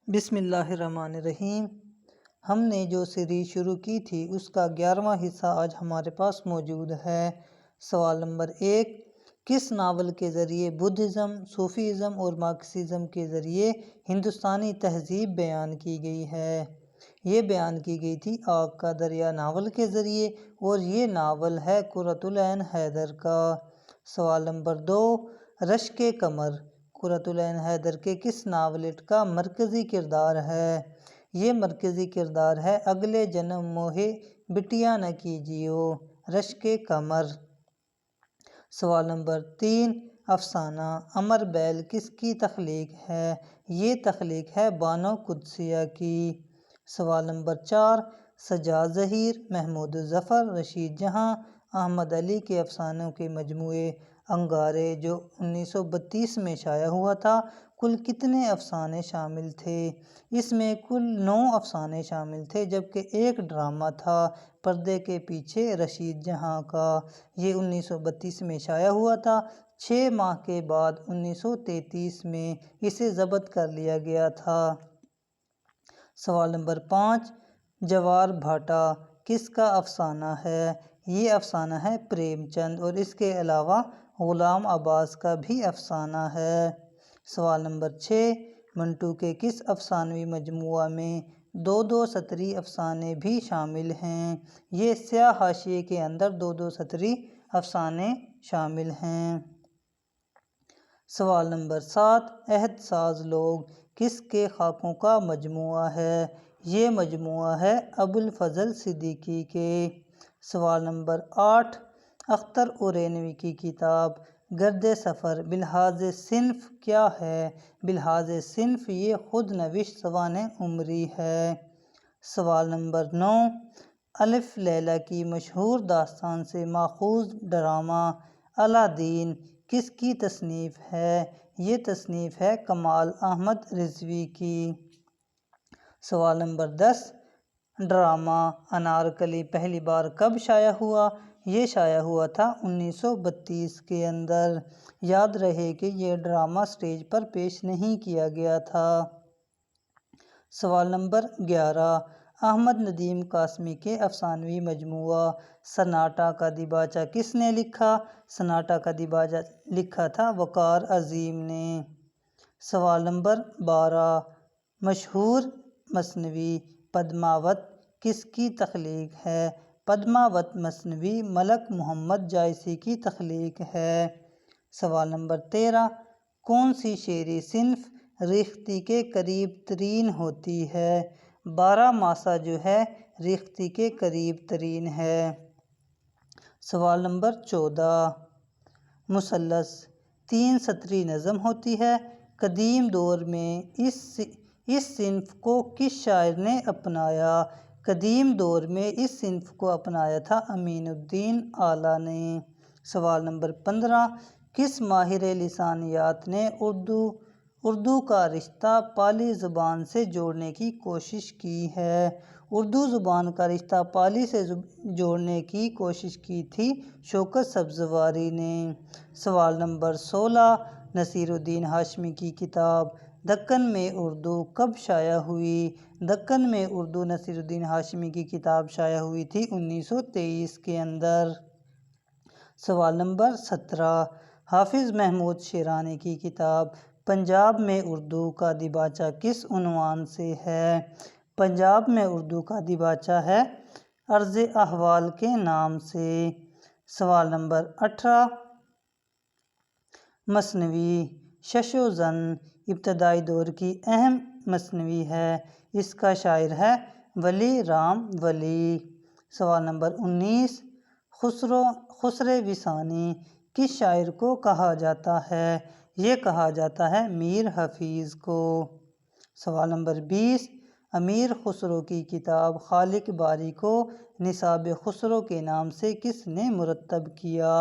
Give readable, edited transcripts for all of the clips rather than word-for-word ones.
بسم اللہ الرحمن الرحیم۔ ہم نے جو سیریز شروع کی تھی اس کا 11واں حصہ آج ہمارے پاس موجود ہے۔ سوال نمبر 1، کس ناول کے ذریعے بدھزم، صوفیزم اور مارکسزم کے ذریعے ہندوستانی تہذیب بیان کی گئی ہے؟ یہ بیان کی گئی تھی آگ کا دریا ناول کے ذریعے، اور یہ ناول ہے قرۃ العین حیدر کا۔ سوال نمبر 2، رشک قمر قرۃ العین حیدر کے کس ناولٹ کا مرکزی کردار ہے؟ یہ مرکزی کردار ہے اگلے جنم موہے بٹیا نہ کیجیو، رشک قمر۔ سوال نمبر 3، افسانہ امر بیل کس کی تخلیق ہے؟ یہ تخلیق ہے بانو قدسیہ کی۔ سوال نمبر 4، سجاد ظہیر، محمود ظفر، رشید جہاں، احمد علی کے افسانوں کے مجموعے انگارے جو 1932 میں شائع ہوا تھا، کل کتنے افسانے شامل تھے؟ اس میں کل 9 افسانے شامل تھے، جبکہ ایک ڈرامہ تھا پردے کے پیچھے رشید جہاں کا۔ یہ 1932 میں شائع ہوا تھا۔ 6 ماہ کے بعد 1933 میں اسے ضبط کر لیا گیا تھا۔ سوال نمبر 5، جوار بھاٹا کس کا افسانہ ہے؟ یہ افسانہ ہے پریم چند، اور اس کے علاوہ غلام عباس کا بھی افسانہ ہے۔ سوال نمبر 6، منٹو کے کس افسانوی مجموعہ میں 2 سطری افسانے بھی شامل ہیں؟ یہ سیاہ حاشیے کے اندر 2 سطری افسانے شامل ہیں۔ سوال نمبر 7، عہد ساز لوگ کس کے خاکوں کا مجموعہ ہے؟ یہ مجموعہ ہے ابوالفضل صدیقی کے۔ سوال نمبر 8، اختر اورینوی کی کتاب گرد سفر بلحاظ صنف کیا ہے؟ بلحاظ صنف یہ خود نوشت سوانح عمری ہے۔ سوال نمبر 9، الف لیلہ کی مشہور داستان سے ماخوذ ڈرامہ الادین کس کی تصنیف ہے؟ یہ تصنیف ہے کمال احمد رضوی کی۔ سوال نمبر 10، ڈرامہ انارکلی پہلی بار کب شائع ہوا؟ یہ شائع ہوا تھا 1932 کے اندر۔ یاد رہے کہ یہ ڈرامہ سٹیج پر پیش نہیں کیا گیا تھا۔ سوال نمبر 11، احمد ندیم قاسمی کے افسانوی مجموعہ سناٹا کا دیباچہ کس نے لکھا؟ سناٹا کا دیباچہ لکھا تھا وقار عظیم نے۔ سوال نمبر 12، مشہور مثنوی پدماوت کس کی تخلیق ہے؟ پدماوت مثنوی ملک محمد جائسی کی تخلیق ہے۔ سوال نمبر 13، کون سی شعری صنف ریختہ کے قریب ترین ہوتی ہے؟ 12 ماسہ جو ہے ریختہ کے قریب ترین ہے۔ سوال نمبر 14، مثلث 3 سطری نظم ہوتی ہے۔ قدیم دور میں اس صنف کو کس شاعر نے اپنایا؟ قدیم دور میں اس صنف کو اپنایا تھا امین الدین آلہ نے۔ سوال نمبر 15، کس ماہر لسانیات نے اردو کا رشتہ پالی زبان سے جوڑنے کی کوشش کی ہے؟ اردو زبان کا رشتہ پالی سے جوڑنے کی کوشش کی تھی شوکت سبزواری نے۔ سوال نمبر 16، نصیر الدین ہاشمی کی کتاب دکن میں اردو کب شائع ہوئی؟ دکن میں اردو نصیر الدین ہاشمی کی کتاب شائع ہوئی تھی 1923 کے اندر۔ سوال نمبر 17، حافظ محمود شیرانی کی کتاب پنجاب میں اردو کا دیباچہ کس عنوان سے ہے؟ پنجاب میں اردو کا دیباچہ ہے عرض احوال کے نام سے۔ سوال نمبر 18، مثنوی شش و زن ابتدائی دور کی اہم مثنوی ہے، اس کا شاعر ہے ولی رام ولی۔ سوال نمبر 19، خسرو ثانی کس شاعر کو کہا جاتا ہے؟ یہ کہا جاتا ہے میر حفیظ کو۔ سوال نمبر 20، امیر خسرو کی کتاب خالق باری کو نصاب خسرو کے نام سے کس نے مرتب کیا؟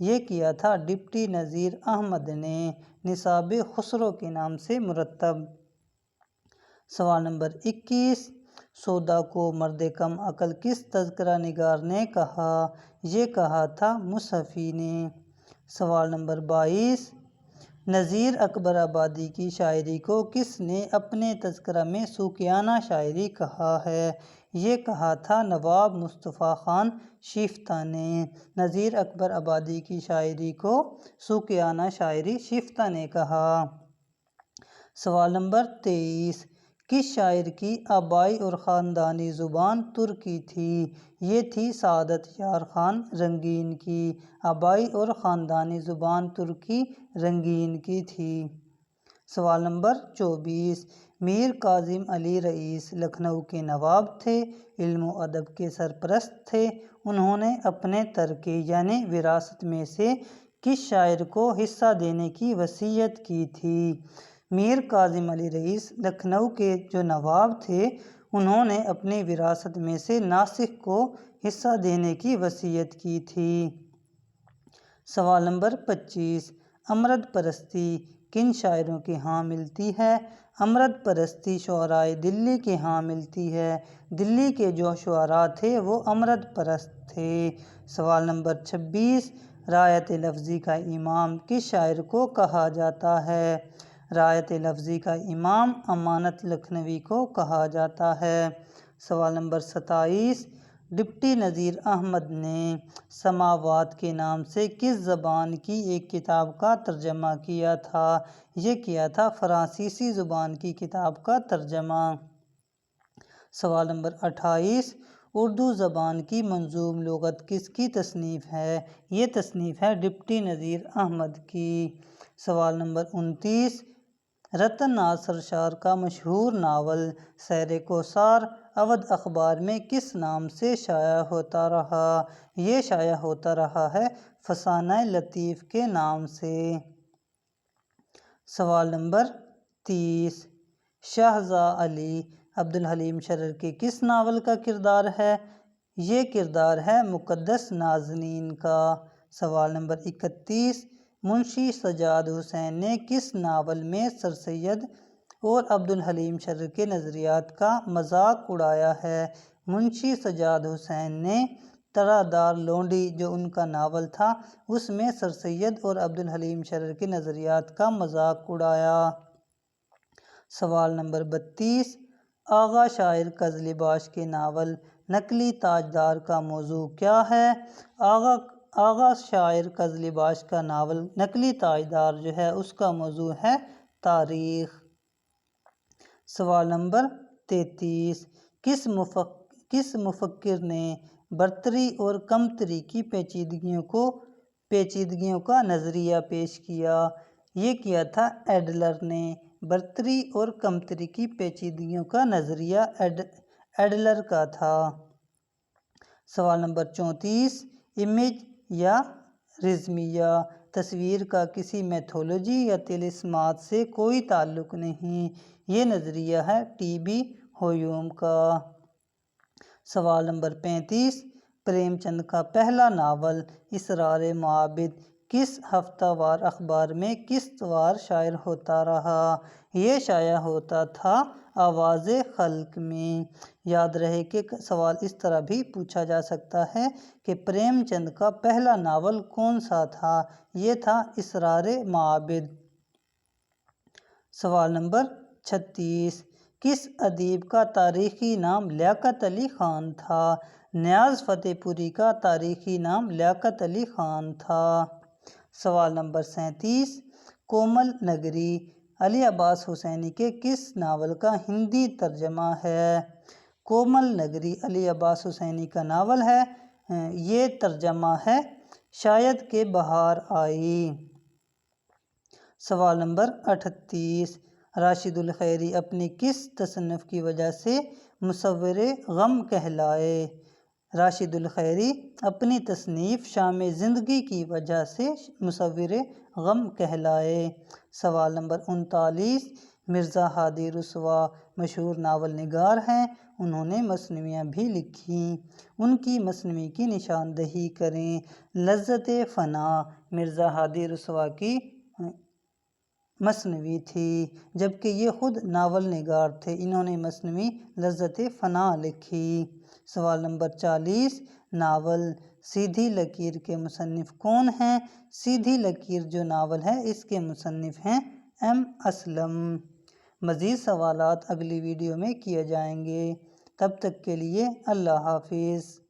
یہ کیا تھا ڈپٹی نذیر احمد نے، نصاب خسرو کے نام سے مرتب۔ سوال نمبر 21، سودا کو مرد کم عقل کس تذکرہ نگار نے کہا؟ یہ کہا تھا مصحفی نے۔ سوال نمبر 22، نذیر اکبر آبادی کی شاعری کو کس نے اپنے تذکرہ میں سوکیانہ شاعری کہا ہے؟ یہ کہا تھا نواب مصطفیٰ خان شیفتہ نے۔ نذیر اکبر آبادی کی شاعری کو سوکیانہ شاعری شیفتہ نے کہا۔ سوال نمبر 23، کس شاعر کی آبائی اور خاندانی زبان ترکی تھی؟ یہ تھی سعادت یار خان رنگین کی۔ آبائی اور خاندانی زبان ترکی رنگین کی تھی۔ سوال نمبر 24، میر کاظم علی رئیس لکھنؤ کے نواب تھے، علم و ادب کے سرپرست تھے۔ انہوں نے اپنے ترکے یعنی وراثت میں سے کس شاعر کو حصہ دینے کی وصیت کی تھی؟ میر کاظم علی رئیس لکھنؤ کے جو نواب تھے انہوں نے اپنی وراثت میں سے ناسخ کو حصہ دینے کی وصیت کی تھی۔ سوال نمبر 25، امرت پرستی کن شاعروں کے ہاں ملتی ہے؟ امرت پرستی شعرائے دلی کے ہاں ملتی ہے۔ دلی کے جو شعراء تھے وہ امرت پرست تھے۔ سوال نمبر 26، رعایت لفظی کا امام کس شاعر کو کہا جاتا ہے؟ رعایت لفظی کا امام امانت لکھنوی کو کہا جاتا ہے۔ سوال نمبر 27، ڈپٹی نذیر احمد نے سماوات کے نام سے کس زبان کی ایک کتاب کا ترجمہ کیا تھا؟ یہ کیا تھا فرانسیسی زبان کی کتاب کا ترجمہ۔ سوال نمبر 28، اردو زبان کی منظوم لغت کس کی تصنیف ہے؟ یہ تصنیف ہے ڈپٹی نذیر احمد کی۔ سوال نمبر 29، رتن ناصر شار کا مشہور ناول سیر کوثر اودھ اخبار میں کس نام سے شائع ہوتا رہا؟ یہ شائع ہوتا رہا ہے فسانہ لطیف کے نام سے۔ سوال نمبر 30، شہزاد علی عبدالحلیم شرر کے کس ناول کا کردار ہے؟ یہ کردار ہے مقدس نازنین کا۔ سوال نمبر 31، منشی سجاد حسین نے کس ناول میں سر سید اور عبدالحلیم شرر کے نظریات کا مذاق اڑایا ہے؟ منشی سجاد حسین نے ترا دار لونڈی جو ان کا ناول تھا اس میں سر سید اور عبدالحلیم شرر کے نظریات کا مذاق اڑایا۔ سوال نمبر 32، آغا شاعر قزلباش کے ناول نقلی تاجدار کا موضوع کیا ہے؟ آغا شاعر قزلباش کا ناول نقلی تاجدار جو ہے اس کا موضوع ہے تاریخ۔ سوال نمبر 33، کس مفکر نے برتری اور کمتری کی پیچیدگیوں کا نظریہ پیش کیا؟ یہ کیا تھا ایڈلر نے۔ برتری اور کمتری کی پیچیدگیوں کا نظریہ ایڈلر کا تھا۔ سوال نمبر 34، امیج یا رزمیہ تصویر کا کسی میتھولوجی یا طلسمات سے کوئی تعلق نہیں۔ یہ نظریہ ہے ٹی بی ہیوم کا۔ سوال نمبر 35، پریم چند کا پہلا ناول اسرار معابد کس ہفتہ وار اخبار میں قسط وار شائع ہوتا رہا؟ یہ شائع ہوتا تھا آواز خلق میں۔ یاد رہے کہ سوال اس طرح بھی پوچھا جا سکتا ہے کہ پریم چند کا پہلا ناول کون سا تھا؟ یہ تھا اسرار معابد۔ سوال نمبر 36، کس ادیب کا تاریخی نام لیاقت علی خان تھا؟ نیاز فتح پوری کا تاریخی نام لیاقت علی خان تھا۔ سوال نمبر 37، کومل نگری علی عباس حسینی کے کس ناول کا ہندی ترجمہ ہے؟ کومل نگری علی عباس حسینی کا ناول ہے۔ یہ ترجمہ ہے شاید کہ بہار آئی۔ سوال نمبر 38، راشد الخیری اپنی کس تصنف کی وجہ سے مصور غم کہلائے؟ راشد الخیری اپنی تصنیف شام زندگی کی وجہ سے مصور غم کہلائے۔ سوال نمبر 39، مرزا ہادی رسوا مشہور ناول نگار ہیں، انہوں نے مثنویاں بھی لکھیں، ان کی مثنوی کی نشاندہی کریں۔ لذت فنا مرزا ہادی رسوا کی مثنوی تھی جبکہ یہ خود ناول نگار تھے، انہوں نے مثنوی لذت فنا لکھی۔ سوال نمبر 40، ناول سیدھی لکیر کے مصنف کون ہیں؟ سیدھی لکیر جو ناول ہے اس کے مصنف ہیں ایم اسلم۔ مزید سوالات اگلی ویڈیو میں کیے جائیں گے، تب تک کے لیے اللہ حافظ۔